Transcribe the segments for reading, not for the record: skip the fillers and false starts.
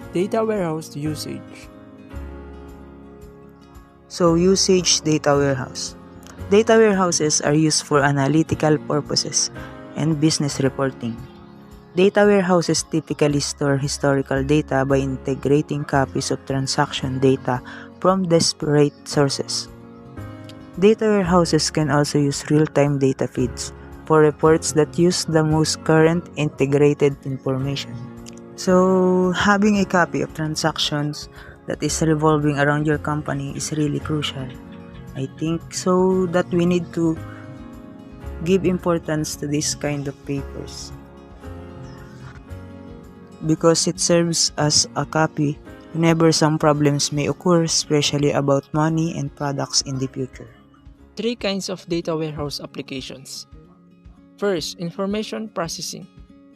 Data warehouse usage. So, usage data warehouse. Data warehouses are used for analytical purposes and business reporting. Data warehouses typically store historical data by integrating copies of transaction data from disparate sources. Data warehouses can also use real-time data feeds for reports that use the most current integrated information. So, having a copy of transactions that is revolving around your company is really crucial. I think so that we need to give importance to this kind of papers because it serves as a copy whenever some problems may occur, especially about money and products in the future. 3 kinds of data warehouse applications. First, information processing.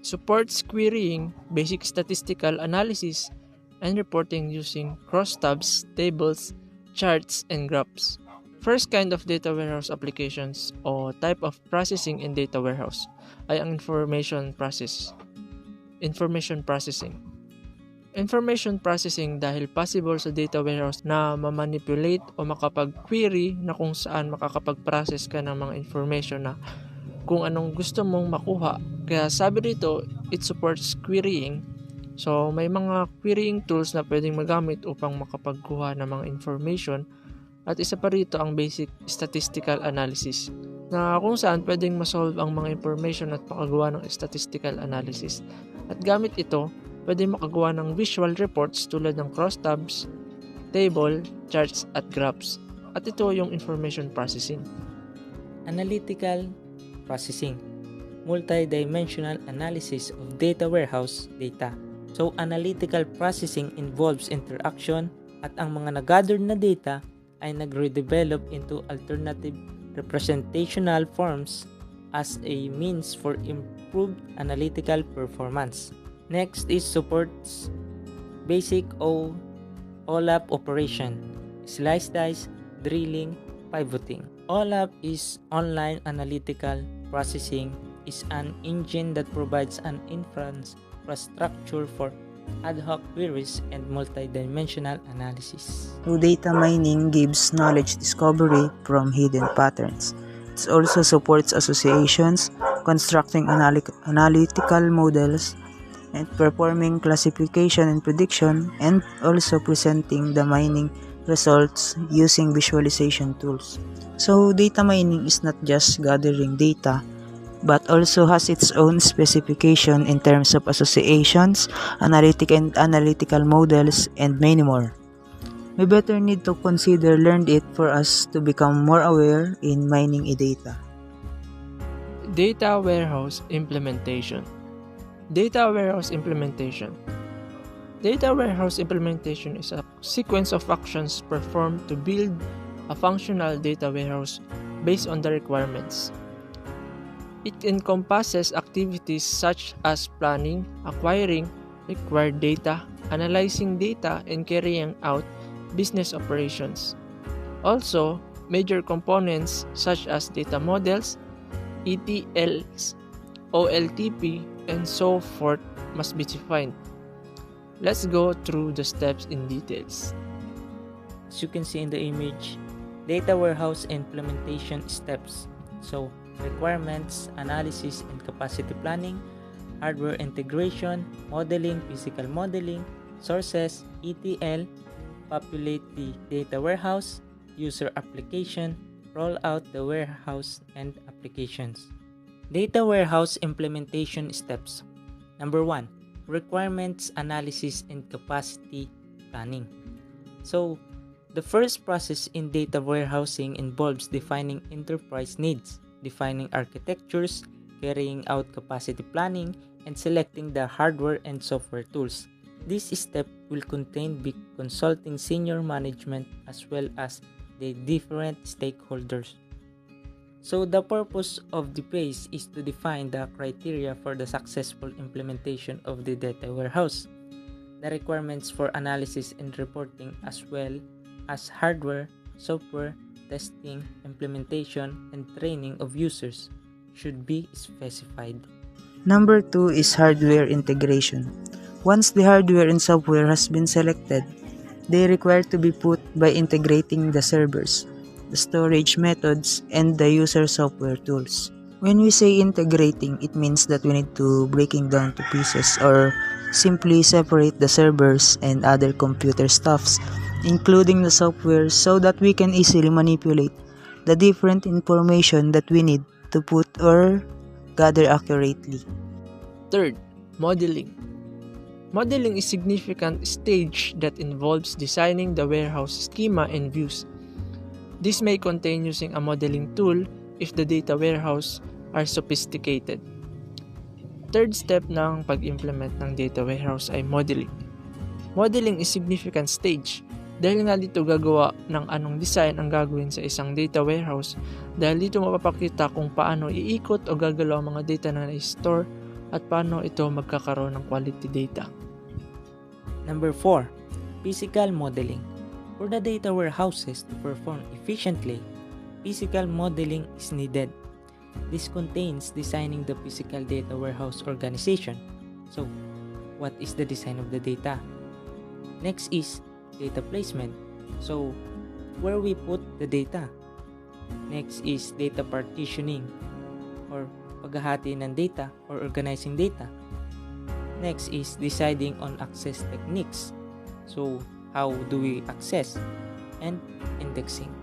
Supports querying, basic statistical analysis, and reporting using crosstabs, tables, charts, and graphs. First kind of data warehouse applications o type of processing in data warehouse ay ang information processing. Information processing dahil possible sa data warehouse na ma-manipulate o makapag-query na kung saan makakapag-process ka ng mga information na kung anong gusto mong makuha. Kaya sabi dito, it supports querying. So, may mga querying tools na pwedeng magamit upang makapagkuha ng mga information. At isa pa rito ang basic statistical analysis na kung saan pwedeng masolve ang mga information at makagawa ng statistical analysis. At gamit ito, pwedeng makagawa ng visual reports tulad ng crosstabs, table, charts at graphs. At ito yung information processing. Analytical processing. Multi-dimensional analysis of data warehouse data. So, analytical processing involves interaction at ang mga nag-gather na data ay nagre-develop into alternative representational forms as a means for improved analytical performance. Next is supports basic OLAP operation, slice dice, drilling, pivoting. OLAP is online analytical processing is an engine that provides an infrastructure for ad hoc queries and multidimensional analysis. So, data mining gives knowledge discovery from hidden patterns. It also supports associations, constructing analytical models, and performing classification and prediction, and also presenting the mining results using visualization tools. So, data mining is not just gathering data, but also has its own specification in terms of associations, analytical models, and many more. We better need to consider learn it for us to become more aware in mining data. Data warehouse implementation. Data warehouse implementation. Data warehouse implementation is a sequence of actions performed to build a functional data warehouse based on the requirements. It encompasses activities such as planning, acquiring required data, analyzing data, and carrying out business operations. Also, major components such as data models, ETLs, OLTP, and so forth must be defined. Let's go through the steps in details. As you can see in the image, data warehouse implementation steps. So, requirements, analysis and capacity planning, hardware integration, modeling, physical modeling, sources, ETL, populate the data warehouse, user application, roll out the warehouse and applications. Data warehouse implementation steps. Number 1, requirements analysis and capacity planning. So, the first process in data warehousing involves defining enterprise needs, defining architectures, carrying out capacity planning, and selecting the hardware and software tools. This step will contain consulting senior management as well as the different stakeholders. So the purpose of the phase is to define the criteria for the successful implementation of the data warehouse, the requirements for analysis and reporting as well as hardware, software, testing, implementation, and training of users should be specified. Number 2 is hardware integration. Once the hardware and software has been selected, they require to be put by integrating the servers, the storage methods, and the user software tools. When we say integrating, it means that we need to breaking down to pieces or simply separate the servers and other computer stuffs, including the software, so that we can easily manipulate the different information that we need to put or gather accurately. Third, modeling. Modeling is a significant stage that involves designing the warehouse schema and views. This may contain using a modeling tool if the data warehouse are sophisticated. Third step ng pag-implement ng data warehouse ay modeling. Modeling is significant stage dahil nga dito gagawa ng anong design ang gagawin sa isang data warehouse dahil dito mapapakita kung paano iikot o gagalaw ang mga data na na-store at paano ito magkakaroon ng quality data. Number 4. Physical modeling. For the data warehouses to perform efficiently, physical modeling is needed. This contains designing the physical data warehouse organization. So, what is the design of the data? Next is data placement. So, where we put the data. Next is data partitioning or paghahati ng data or organizing data. Next is deciding on access techniques. So, how do we access? And indexing.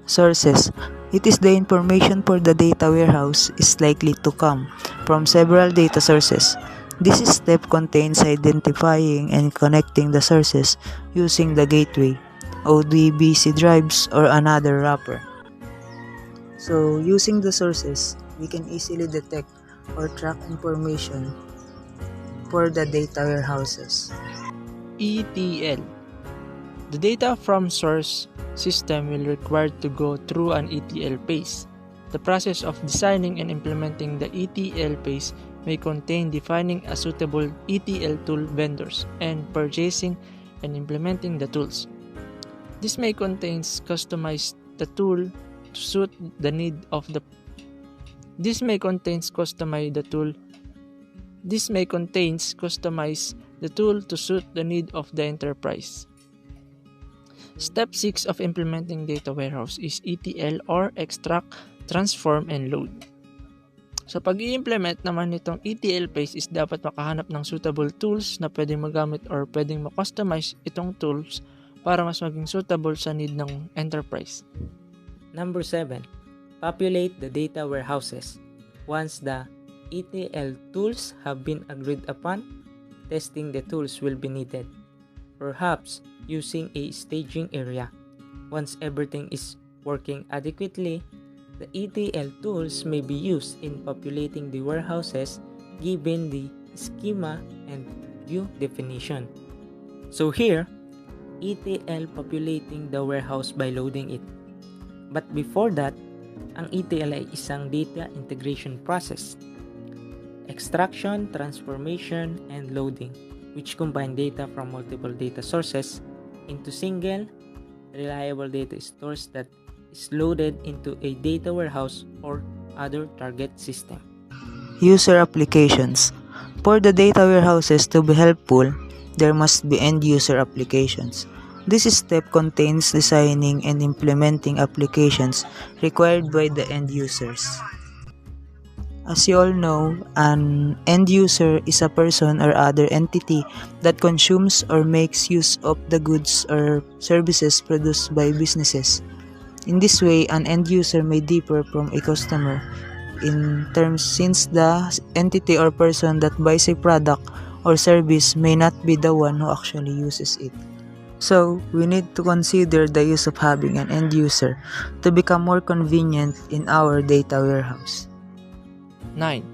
Sources. It is the information for the data warehouse is likely to come from several data sources. This step contains identifying and connecting the sources using the gateway, ODBC drives, or another wrapper. So, using the sources, we can easily detect or track information for the data warehouses. ETL. The data from source system will require to go through an ETL phase. The process of designing and implementing the ETL phase may contain defining a suitable ETL tool vendors and purchasing and implementing the tools. This may contains customize the tool to suit the need of the to suit the need of the enterprise. Step 6 of implementing data warehouse is ETL or extract, transform, and load. So pag i-implement naman nitong ETL phase is dapat makahanap ng suitable tools na pwedeng magamit or pwedeng ma-customize itong tools para mas maging suitable sa need ng enterprise. Number 7. Populate the data warehouses. Once the ETL tools have been agreed upon, testing the tools will be needed. Perhaps using a staging area. Once everything is working adequately, the ETL tools may be used in populating the warehouses given the schema and view definition. So here, ETL populating the warehouse by loading it. But before that, ang ETL ay isang data integration process. Extraction, transformation, and loading, which combine data from multiple data sources into single, reliable data stores that is loaded into a data warehouse or other target system. User applications. For the data warehouses to be helpful, there must be end-user applications. This step contains designing and implementing applications required by the end users. As you all know, an end user is a person or other entity that consumes or makes use of the goods or services produced by businesses. In this way, an end user may differ from a customer in terms since the entity or person that buys a product or service may not be the one who actually uses it. So, we need to consider the use of having an end user to become more convenient in our data warehouse. 9.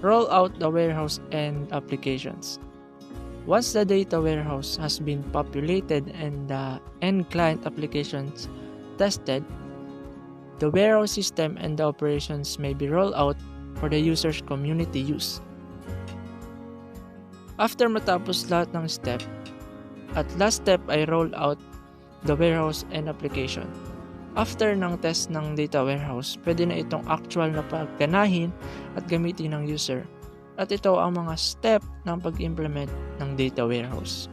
Roll out the warehouse and applications. Once the data warehouse has been populated and the end client applications tested, the warehouse system and the operations may be rolled out for the user's community use. After matapos lahat ng step, at last step ay roll out the warehouse and application. After ng test ng data warehouse, pwede na itong actual na pagganahin at gamitin ng user. At ito ang mga step ng pag-implement ng data warehouse.